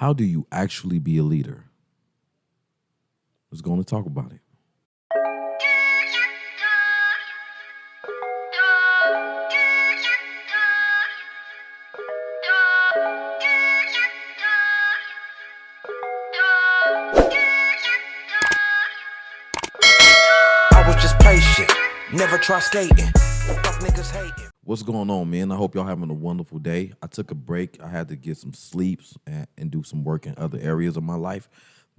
How do you actually be a leader? Let's go on and talk about it. I was just patient, never try skating. Fuck niggas hating. What's going on, man? I hope y'all having a wonderful day. I took a break. I had to get some sleeps and do some work in other areas of my life.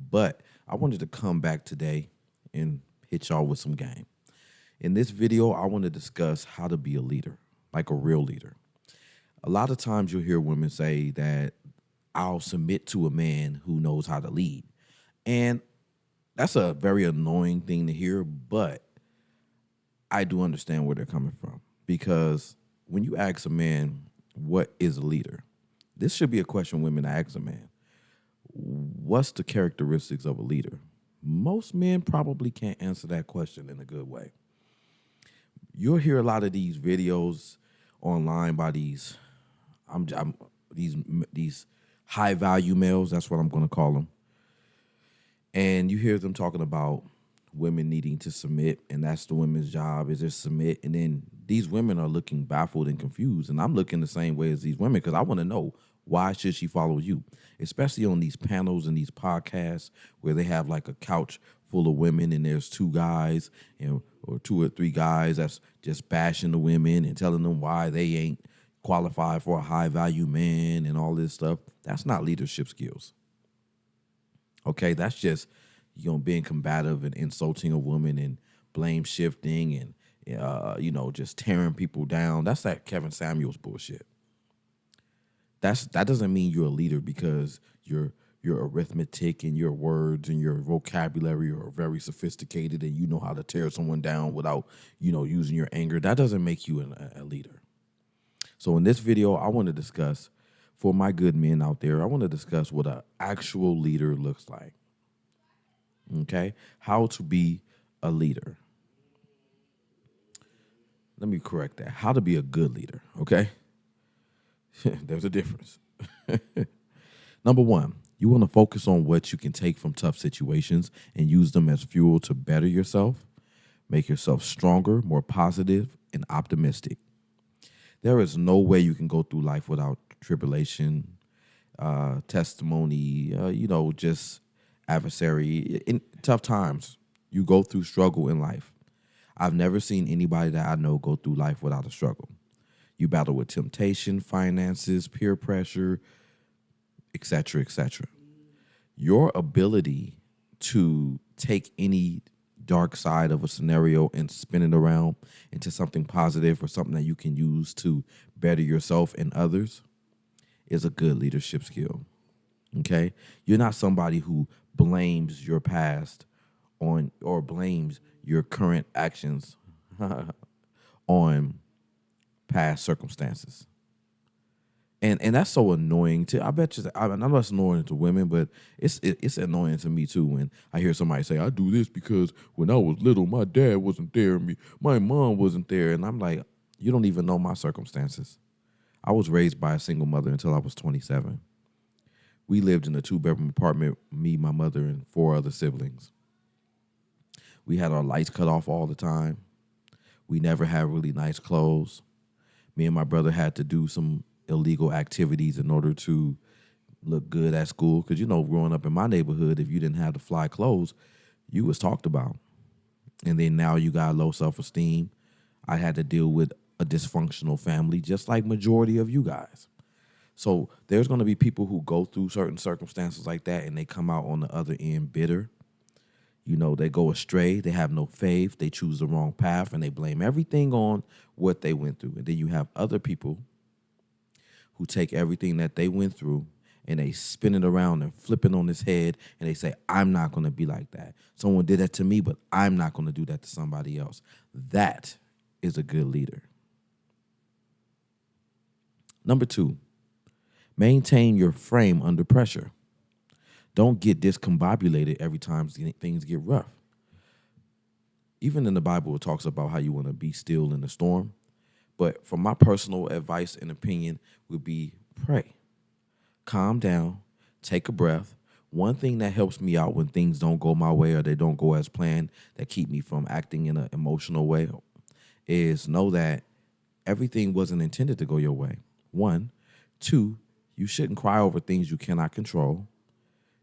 But I wanted to come back today and hit y'all with some game. In this video, I want to discuss how to be a leader, like a real leader. A lot of times you'll hear women say that I'll submit to a man who knows how to lead. And that's a very annoying thing to hear, but I do understand where they're coming from. Because when you ask a man, what is a leader? This should be a question women ask a man. What's the characteristics of a leader? Most men probably can't answer that question in a good way. You'll hear a lot of these videos online by these high value males. That's what I'm going to call them. And you hear them talking about women needing to submit, and that's the women's job is just submit. And then these women are looking baffled and confused. And I'm looking the same way as these women because I want to know, why should she follow you? Especially on these panels and these podcasts where they have like a couch full of women and there's two guys or two or three guys that's just bashing the women and telling them why they ain't qualified for a high value man and all this stuff. That's not leadership skills. Okay, that's just, being combative and insulting a woman and blame shifting and, just tearing people down. That's that Kevin Samuels bullshit. That doesn't mean you're a leader because your arithmetic and your words and your vocabulary are very sophisticated and you know how to tear someone down without, using your anger. That doesn't make you a leader. So in this video, I want to discuss, for my good men out there, I want to discuss what an actual leader looks like. Okay? How to be a leader. Let me correct that. How to be a good leader, okay? There's a difference. Number one, you want to focus on what you can take from tough situations and use them as fuel to better yourself, make yourself stronger, more positive, and optimistic. There is no way you can go through life without tribulation, testimony, just adversary. In tough times, you go through struggle in life. I've never seen anybody that I know go through life without a struggle. You battle with temptation, finances, peer pressure, etc., etc. Your ability to take any dark side of a scenario and spin it around into something positive or something that you can use to better yourself and others is a good leadership skill. Okay? You're not somebody who blames your past on or blames your current actions on past circumstances. And that's so annoying to, I bet you, I'm not annoying to women, but it's annoying to me too when I hear somebody say, I do this because when I was little, my dad wasn't there, my mom wasn't there. And I'm like, you don't even know my circumstances. I was raised by a single mother until I was 27. We lived in a 2-bedroom apartment, me, my mother, and 4 other siblings. We had our lights cut off all the time. We never had really nice clothes. Me and my brother had to do some illegal activities in order to look good at school. Because, growing up in my neighborhood, if you didn't have the fly clothes, you was talked about. And then now you got low self-esteem. I had to deal with a dysfunctional family, just like majority of you guys. So there's going to be people who go through certain circumstances like that and they come out on the other end bitter. They go astray. They have no faith. They choose the wrong path and they blame everything on what they went through. And then you have other people who take everything that they went through and they spin it around and flip it on his head and they say, I'm not going to be like that. Someone did that to me, but I'm not going to do that to somebody else. That is a good leader. Number 2, maintain your frame under pressure. Don't get discombobulated every time things get rough. Even in the Bible, it talks about how you want to be still in the storm. But from my personal advice and opinion would be pray. Calm down. take a breath. One thing that helps me out when things don't go my way or they don't go as planned, that keep me from acting in an emotional way, is know that everything wasn't intended to go your way. One. Two, you shouldn't cry over things you cannot control.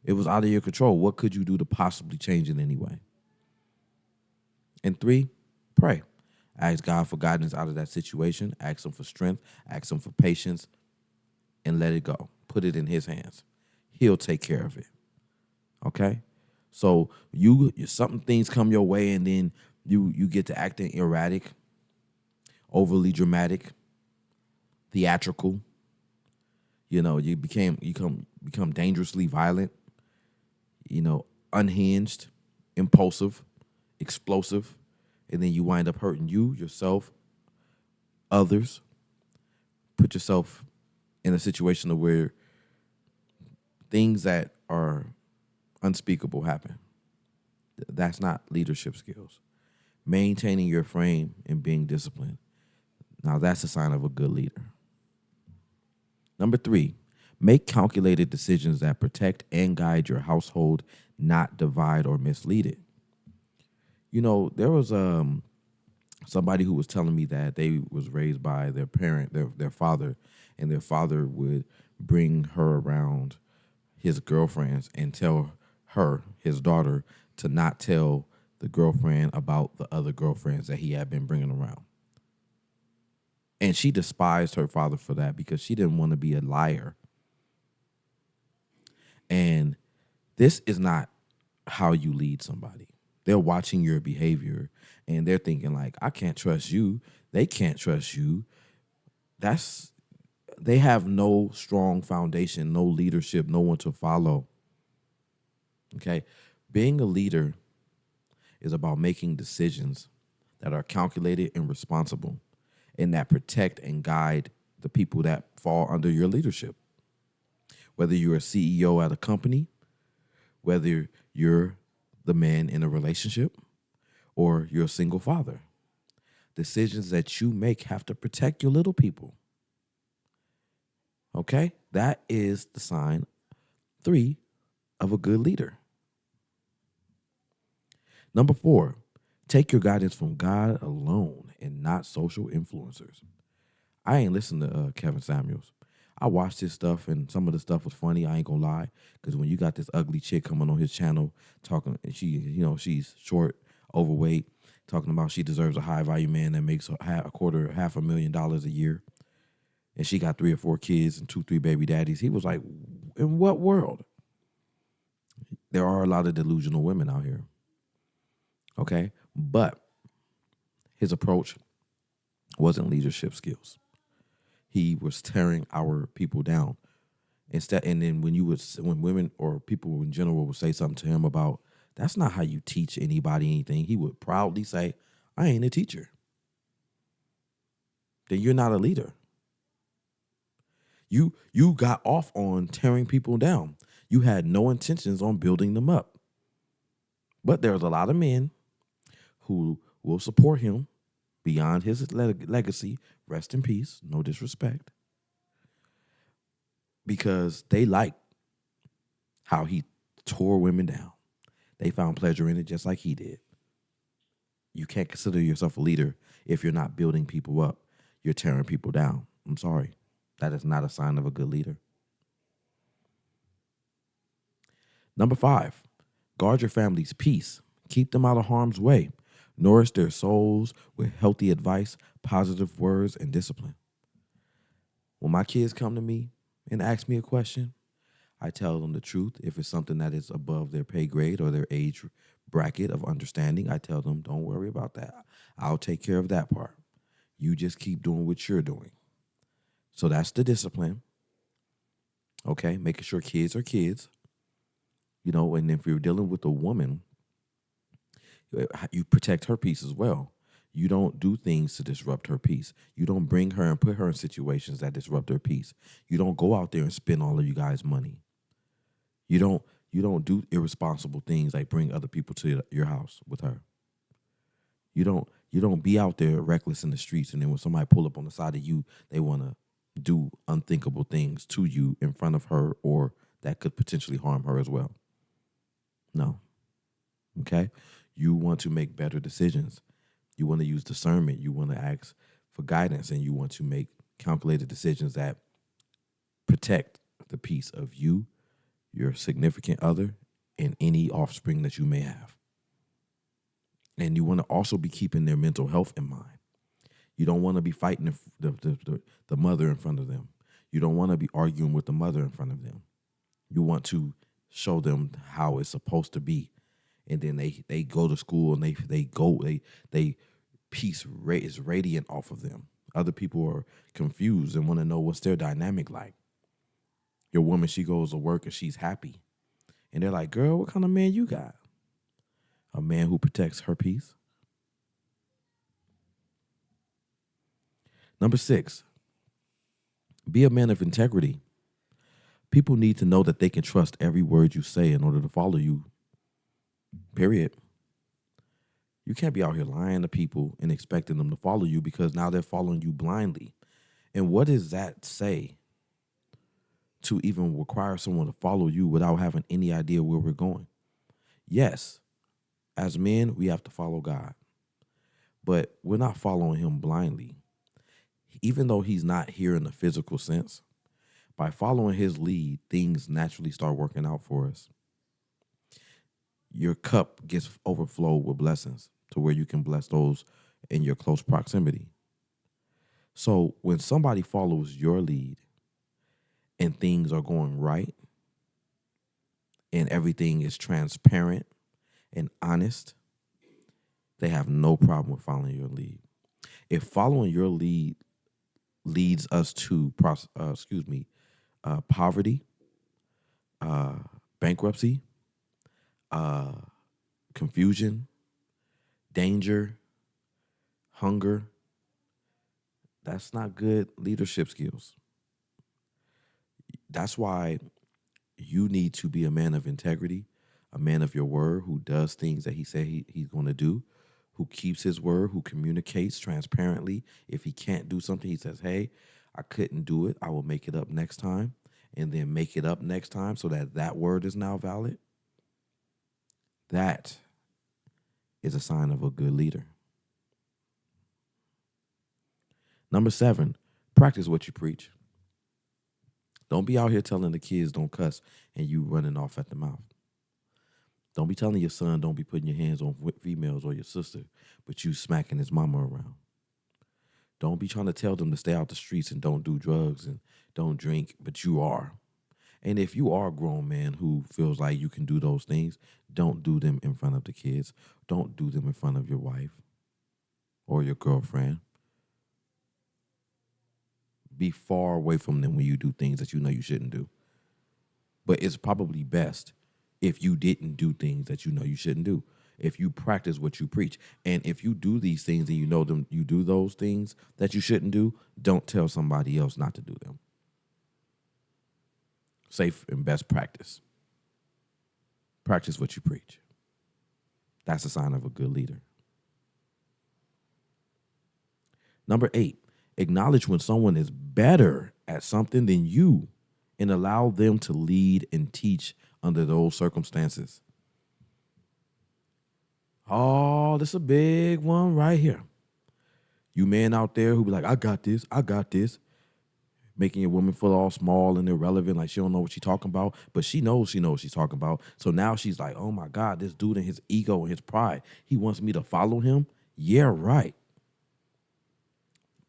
It was out of your control. What could you do to possibly change it anyway? And three, pray. Ask God for guidance out of that situation. Ask him for strength. Ask him for patience. And let it go. Put it in his hands. He'll take care of it. Okay? So some things come your way and then you get to acting erratic, overly dramatic, theatrical. You know, you become dangerously violent, unhinged, impulsive, explosive, and then you wind up hurting yourself, others. Put yourself in a situation where things that are unspeakable happen. That's not leadership skills. Maintaining your frame and being disciplined. Now that's a sign of a good leader. Number 3, make calculated decisions that protect and guide your household, not divide or mislead it. There was somebody who was telling me that they was raised by their parent, their father, and their father would bring her around his girlfriends and tell her, his daughter, to not tell the girlfriend about the other girlfriends that he had been bringing around. And she despised her father for that because she didn't want to be a liar. And this is not how you lead somebody. They're watching your behavior and they're thinking like, I can't trust you. They can't trust you. They have no strong foundation, no leadership, no one to follow. Okay? Being a leader is about making decisions that are calculated and responsible, and that protect and guide the people that fall under your leadership. Whether you're a CEO at a company, whether you're the man in a relationship, or you're a single father. Decisions that you make have to protect your little people. Okay? That is the sign 3 of a good leader. Number 4, take your guidance from God alone and not social influencers. I ain't listened to Kevin Samuels. I watched his stuff and some of the stuff was funny. I ain't gonna lie, because when you got this ugly chick coming on his channel talking, and she's short, overweight, talking about she deserves a high value man that makes $500,000 a year, and she got 3 or 4 kids and 2-3 baby daddies. He was like, in what world? There are a lot of delusional women out here. Okay, but his approach wasn't leadership skills. He was tearing our people down. And then when women or people in general would say something to him about, that's not how you teach anybody anything, he would proudly say, I ain't a teacher. Then you're not a leader. You got off on tearing people down. You had no intentions on building them up. But there's a lot of men who will support him beyond his legacy. Rest in peace, no disrespect. Because they like how he tore women down. They found pleasure in it just like he did. You can't consider yourself a leader if you're not building people up. You're tearing people down. I'm sorry. That is not a sign of a good leader. Number 5, guard your family's peace. Keep them out of harm's way. Nourish their souls with healthy advice, positive words, and discipline. When my kids come to me and ask me a question, I tell them the truth. If it's something that is above their pay grade or their age bracket of understanding, I tell them, don't worry about that. I'll take care of that part. You just keep doing what you're doing. So that's the discipline. Okay, making sure kids are kids. And if you're dealing with a woman, you protect her peace as well. You don't do things to disrupt her peace. You don't bring her and put her in situations that disrupt her peace. You don't go out there and spend all of you guys' money. You don't do irresponsible things like bring other people to your house with her. You don't be out there reckless in the streets, and then when somebody pull up on the side of you, they want to do unthinkable things to you in front of her or that could potentially harm her as well. No. Okay? You want to make better decisions. You want to use discernment. You want to ask for guidance, and you want to make calculated decisions that protect the peace of you, your significant other, and any offspring that you may have. And you want to also be keeping their mental health in mind. You don't want to be fighting the mother in front of them. You don't want to be arguing with the mother in front of them. You want to show them how it's supposed to be. And then they go to school and they peace is radiant off of them. Other people are confused and want to know what's their dynamic like. Your woman, she goes to work and she's happy. And they're like, girl, what kind of man you got? A man who protects her peace. Number 6, be a man of integrity. People need to know that they can trust every word you say in order to follow you. Period. You can't be out here lying to people and expecting them to follow you, because now they're following you blindly. And what does that say to even require someone to follow you without having any idea where we're going? Yes, as men, we have to follow God, but we're not following him blindly. Even though he's not here in the physical sense, by following his lead, things naturally start working out for us. Your cup gets overflowed with blessings to where you can bless those in your close proximity. So when somebody follows your lead and things are going right and everything is transparent and honest, they have no problem with following your lead. If following your lead leads us to poverty, bankruptcy, confusion, danger, hunger, that's not good leadership skills. That's why you need to be a man of integrity, a man of your word, who does things that he said he's going to do, who keeps his word, who communicates transparently. If he can't do something, he says, hey, I couldn't do it. I will make it up next time, and then make it up next time so that word is now valid. That is a sign of a good leader. Number 7, practice what you preach. Don't be out here telling the kids don't cuss and you running off at the mouth. Don't be telling your son don't be putting your hands on females or your sister, but you smacking his mama around. Don't be trying to tell them to stay out the streets and don't do drugs and don't drink, but you are. And if you are a grown man who feels like you can do those things, don't do them in front of the kids. Don't do them in front of your wife or your girlfriend. Be far away from them when you do things that you know you shouldn't do. But it's probably best if you didn't do things that you know you shouldn't do. If you practice what you preach. And if you do these things and you know them, you do those things that you shouldn't do, don't tell somebody else not to do them. Safe and best practice. Practice what you preach. That's a sign of a good leader. Number 8, acknowledge when someone is better at something than you and allow them to lead and teach under those circumstances. Oh, this is a big one right here. You men out there who be like, I got this. Making your woman feel all small and irrelevant, like she don't know what she's talking about, but she knows what she's talking about. So now she's like, oh my God, this dude and his ego and his pride, he wants me to follow him? Yeah, right.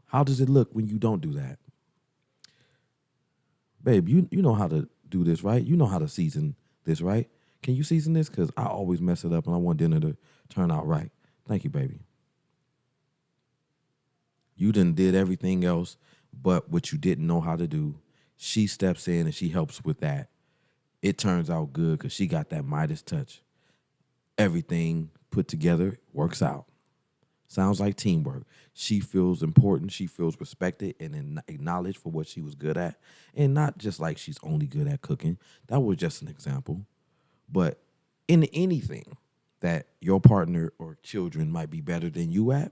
How does it look when you don't do that? Babe, you know how to do this, right? You know how to season this, right? Can you season this? Because I always mess it up and I want dinner to turn out right. Thank you, baby. You done did everything else but what you didn't know how to do. She steps in and she helps with that. It turns out good because she got that Midas touch. Everything put together works out. Sounds like teamwork. She feels important. She feels respected and acknowledged for what she was good at. And not just like she's only good at cooking. That was just an example. But in anything that your partner or children might be better than you at,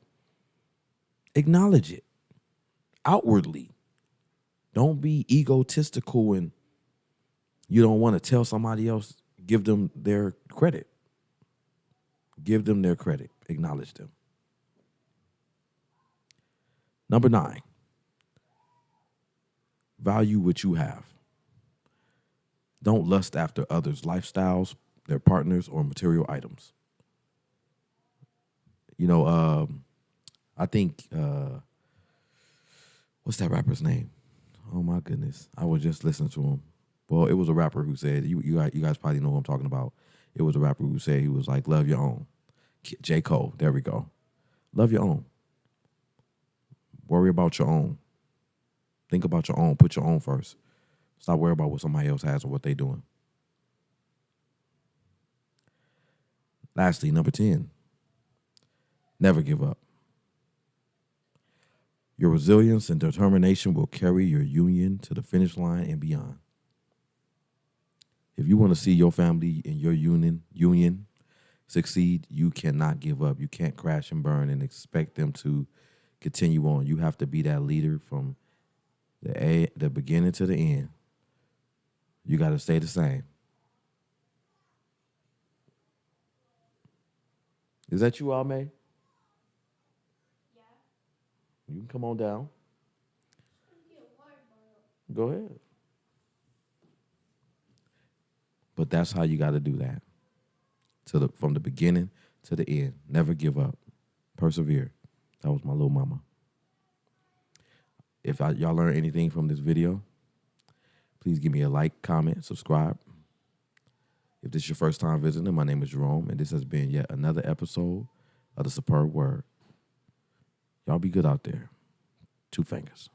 acknowledge it outwardly. Don't be egotistical and You don't want to tell somebody else, give them their credit. Give them their credit. Acknowledge them. Number 9, value what you have. Don't lust after others' lifestyles, their partners, or material items. I think, what's that rapper's name? Oh, my goodness. I was just listening to him. Well, it was a rapper who said, you guys probably know who I'm talking about. It was a rapper who said, he was like, love your own. J. Cole, there we go. Love your own. Worry about your own. Think about your own. Put your own first. Stop worrying about what somebody else has or what they're doing. Lastly, number 10, never give up. Your resilience and determination will carry your union to the finish line and beyond. If you want to see your family and your union succeed, you cannot give up. You can't crash and burn and expect them to continue on. You have to be that leader from the beginning to the end. You got to stay the same. Is that you, Alme? Yeah. You can come on down. Go ahead. But that's how you got to do that. From the beginning to the end. Never give up. Persevere. That was my little mama. If y'all learned anything from this video, please give me a like, comment, subscribe. If this is your first time visiting, my name is Jerome, and this has been yet another episode of The Superb Word. Y'all be good out there. 2 fingers.